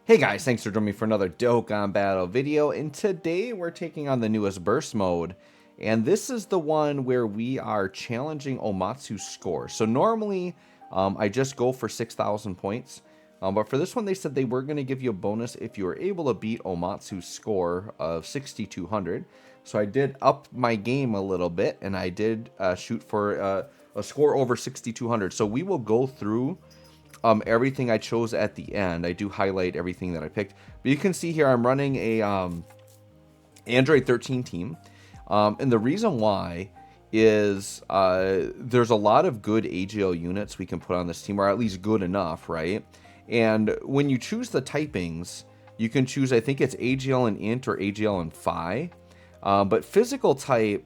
Hey guys, thanks for joining me for another Dokkan Battle video, and today we're taking on the newest burst mode, and this is the one where we are challenging Omatsu's score. So normally, I just go for 6,000 points, but for this one they said they were going to give you a bonus if you were able to beat Omatsu's score of 6,200. So I did up my game a little bit, and I did shoot for a score over 6,200. So we will go through everything I chose at the end. I do highlight everything that I picked, but you can see here I'm running a Android 13 team, and the reason why is there's a lot of good AGL units we can put on this team, or at least good enough, right? And when you choose the typings, you can choose, I think it's AGL and Int or AGL and Phi, but physical type,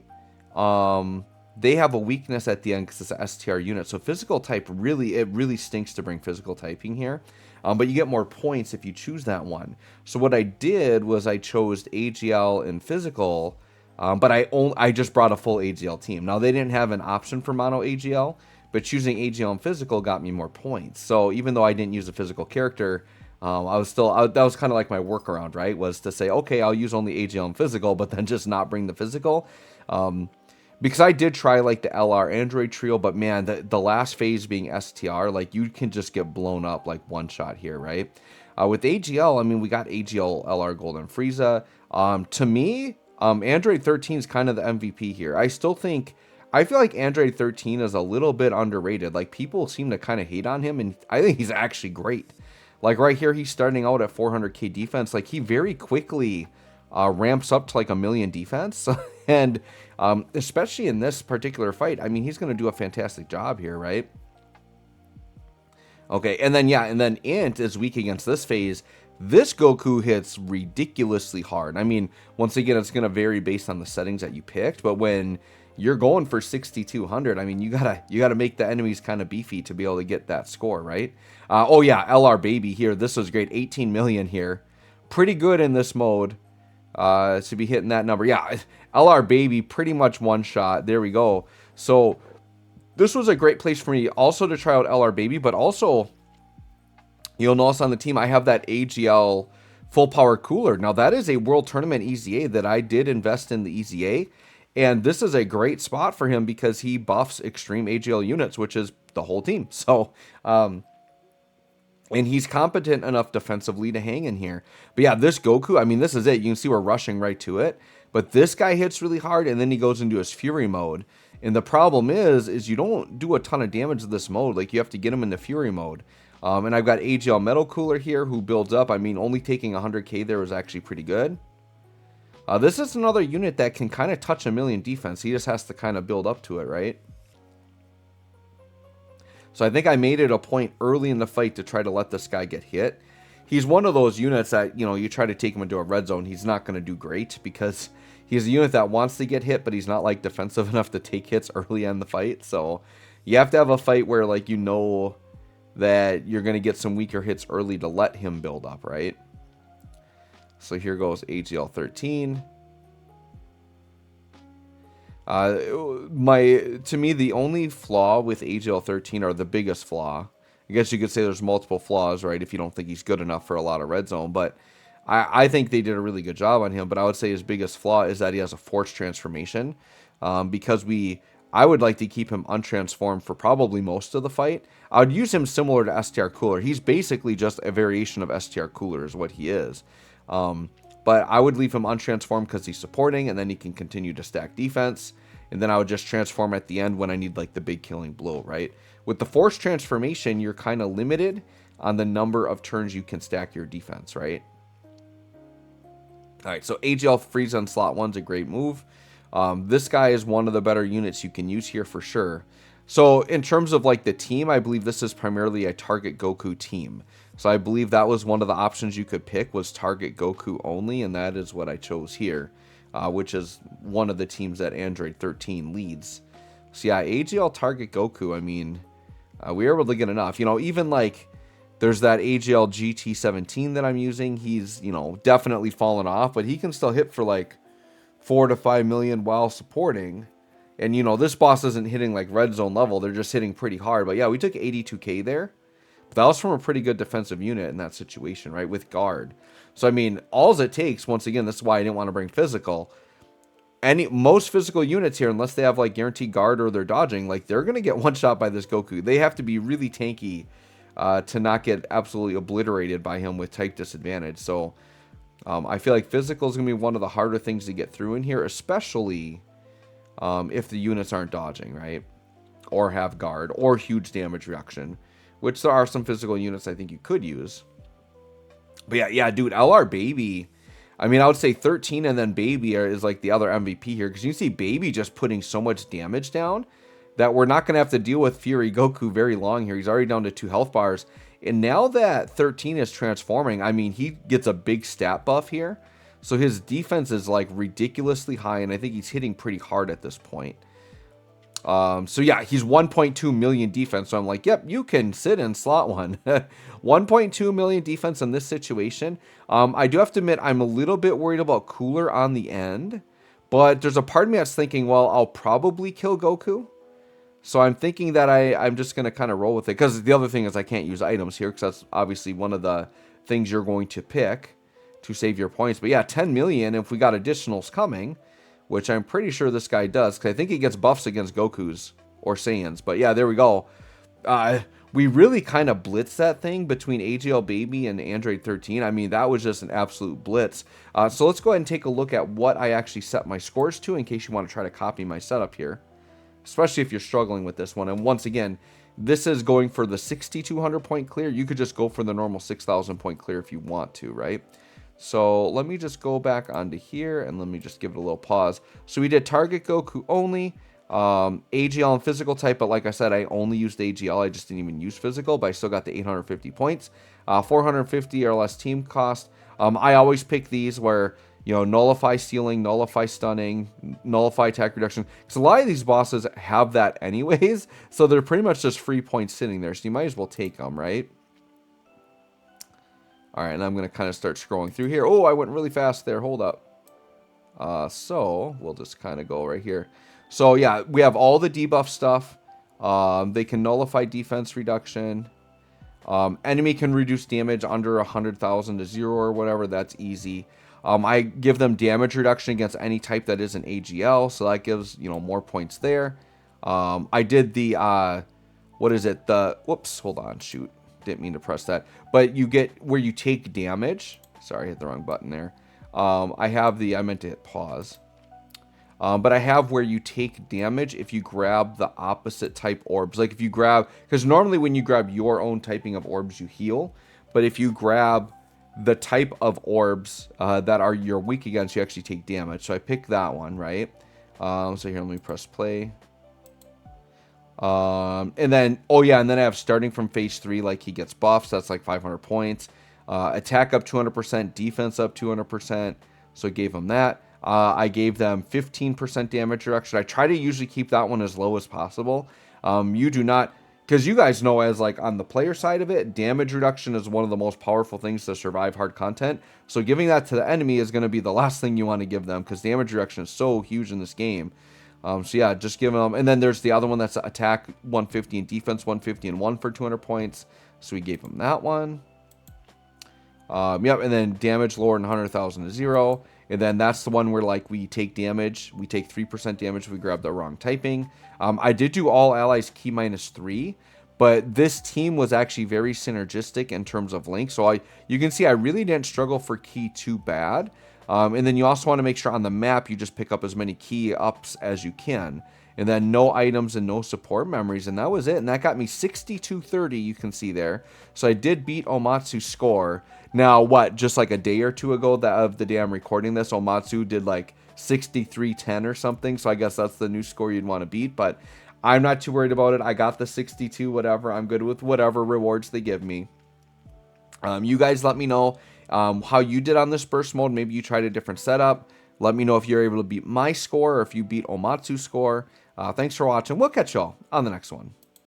they have a weakness at the end because it's an STR unit. So physical type really stinks to bring physical typing here. But you get more points if you choose that one. So what I did was I chose AGL and physical, but I just brought a full AGL team. Now they didn't have an option for mono AGL, but choosing AGL and physical got me more points. So even though I didn't use a physical character, that was kind of like my workaround, right? Was to say, okay, I'll use only AGL and physical, but then just not bring the physical. Because I did try like the LR Android trio, but man, the last phase being STR, like you can just get blown up like one shot here, right? With AGL, I mean, we got AGL, LR, Golden Frieza. To me, Android 13 is kind of the MVP here. I feel like Android 13 is a little bit underrated. Like people seem to kind of hate on him, and I think he's actually great. Like right here, he's starting out at 400k defense. Like he very quickly ramps up to like 1,000,000 defense. And especially in this particular fight, I mean, he's going to do a fantastic job here, right? Okay, and then Int is weak against this phase. This Goku hits ridiculously hard. I mean, once again, it's going to vary based on the settings that you picked, but when you're going for 6,200, I mean, you gotta make the enemies kind of beefy to be able to get that score, right? Oh yeah, LR baby here. This was great. 18 million here. Pretty good in this mode. To be hitting that number. Yeah, LR baby pretty much one shot. There we go. So this was a great place for me also to try out LR baby, but also you'll notice on the team I have that AGL full power cooler. Now that is a world tournament EZA that I did invest in the EZA, and this is a great spot for him because he buffs extreme AGL units, which is the whole team. So and he's competent enough defensively to hang in here. But yeah, this Goku, I mean, this is it. You can see we're rushing right to it. But this guy hits really hard, and then he goes into his Fury mode. And the problem is you don't do a ton of damage to this mode. Like, you have to get him in the Fury mode. And I've got AGL Metal Cooler here who builds up. I mean, only taking 100k there was actually pretty good. This is another unit that can kind of touch 1,000,000 defense. He just has to kind of build up to it, right? So I think I made it a point early in the fight to try to let this guy get hit. He's one of those units that, you know, you try to take him into a red zone, he's not going to do great because he's a unit that wants to get hit, but he's not like defensive enough to take hits early in the fight. So you have to have a fight where like you know that you're going to get some weaker hits early to let him build up, right? So here goes AGL 13. To me, the only flaw with AGL 13, or the biggest flaw, I guess you could say there's multiple flaws, right, if you don't think he's good enough for a lot of red zone, but I think they did a really good job on him. But I would say his biggest flaw is that he has a forced transformation, because I would like to keep him untransformed for probably most of the fight. I would use him similar to STR Cooler. He's basically just a variation of STR Cooler is what he is. But I would leave him untransformed because he's supporting, and then he can continue to stack defense. And then I would just transform at the end when I need like the big killing blow, right? With the forced transformation, you're kind of limited on the number of turns you can stack your defense, right? All right, so AGL Frieza on slot 1's a great move. This guy is one of the better units you can use here for sure. So in terms of like the team, I believe this is primarily a target Goku team. So I believe that was one of the options you could pick, was target Goku only, and that is what I chose here, which is one of the teams that Android 13 leads. So yeah, AGL target Goku, I mean, we were able to get enough. You know, even like there's that AGL GT17 that I'm using. He's, you know, definitely fallen off, but he can still hit for like 4 to 5 million while supporting. And, you know, this boss isn't hitting like red zone level. They're just hitting pretty hard. But yeah, we took 82k there. That was from a pretty good defensive unit in that situation, right? With guard. So, I mean, all it takes, once again, this is why I didn't want to bring physical. Most physical units here, unless they have like guaranteed guard or they're dodging, like they're going to get one shot by this Goku. They have to be really tanky to not get absolutely obliterated by him with type disadvantage. So I feel like physical is going to be one of the harder things to get through in here, especially if the units aren't dodging, right? Or have guard or huge damage reduction, which there are some physical units I think you could use. But yeah, dude, LR Baby. I mean, I would say 13 and then Baby is like the other MVP here, because you see Baby just putting so much damage down that we're not going to have to deal with Fury Goku very long here. He's already down to 2 health bars. And now that 13 is transforming, I mean, he gets a big stat buff here. So his defense is like ridiculously high, and I think he's hitting pretty hard at this point. So yeah, he's 1.2 million defense. So I'm like, yep, you can sit in slot 1. 1.2 million defense in this situation. I do have to admit, I'm a little bit worried about Cooler on the end, but there's a part of me that's thinking, well, I'll probably kill Goku. So I'm thinking that I'm just going to kind of roll with it, because the other thing is I can't use items here, because that's obviously one of the things you're going to pick to save your points. But yeah, 10 million if we got additionals coming, which I'm pretty sure this guy does, because I think he gets buffs against Gokus or Saiyans. But yeah, there we go. We really kind of blitzed that thing between AGL Baby and Android 13. I mean, that was just an absolute blitz. So let's go ahead and take a look at what I actually set my scores to, in case you want to try to copy my setup here, especially if you're struggling with this one. And once again, this is going for the 6,200 point clear. You could just go for the normal 6,000 point clear if you want to, right? So let me just go back onto here and let me just give it a little pause. So we did target Goku only, AGL and physical type, but like I said, I only used AGL. I just didn't even use physical, but I still got the 850 points. 450 or less team cost. I always pick these where, you know, nullify stealing, nullify stunning, nullify attack reduction, because a lot of these bosses have that anyways, so they're pretty much just free points sitting there, so you might as well take them, right? All right, and I'm going to kind of start scrolling through here. Oh, I went really fast there. Hold up. So we'll just kind of go right here. So yeah, we have all the debuff stuff. They can nullify defense reduction. Enemy can reduce damage under 100,000 to 0 or whatever. That's easy. I give them damage reduction against any type that isn't AGL, so that gives, you know, more points there. I did the what is it? The whoops, hold on, shoot. Didn't mean to press that. But you get where you take damage. Sorry, I hit the wrong button there. I meant to hit pause. But I have where you take damage if you grab the opposite type orbs. Like if you grab, because normally when you grab your own typing of orbs, you heal. But if you grab the type of orbs that are you're weak against, you actually take damage. So I picked that one, right? So here, let me press play. And then, oh yeah, and then I have starting from phase 3, like he gets buffs. That's like 500 points. Attack up 200%, defense up 200%. So I gave him that. I gave them 15% damage reduction. I try to usually keep that one as low as possible. You do not, because you guys know, as like on the player side of it, damage reduction is one of the most powerful things to survive hard content. So giving that to the enemy is going to be the last thing you want to give them, because damage reduction is so huge in this game. So yeah, just give them, and then there's the other one that's attack 150 and defense 150 and 1 for 200 points. So we gave them that one. Yep, and then damage lower than 100,000 to 0. And then that's the one where like we take damage. We take 3% damage if we grab the wrong typing. I did do all allies key -3, but this team was actually very synergistic in terms of link. So you can see I really didn't struggle for key too bad. And then you also want to make sure on the map you just pick up as many key ups as you can. And then no items and no support memories. And that was it. And that got me 6230, you can see there. So I did beat Omatsu's score. Now, what, just like a day or two ago of the day I'm recording this, Omatsu did like 6310 or something. So I guess that's the new score you'd want to beat. But I'm not too worried about it. I got the 62 whatever. I'm good with whatever rewards they give me. You guys let me know how you did on this burst mode. Maybe you tried a different setup. Let me know if you're able to beat my score or if you beat Omatsu's score. Thanks for watching. We'll catch y'all on the next one.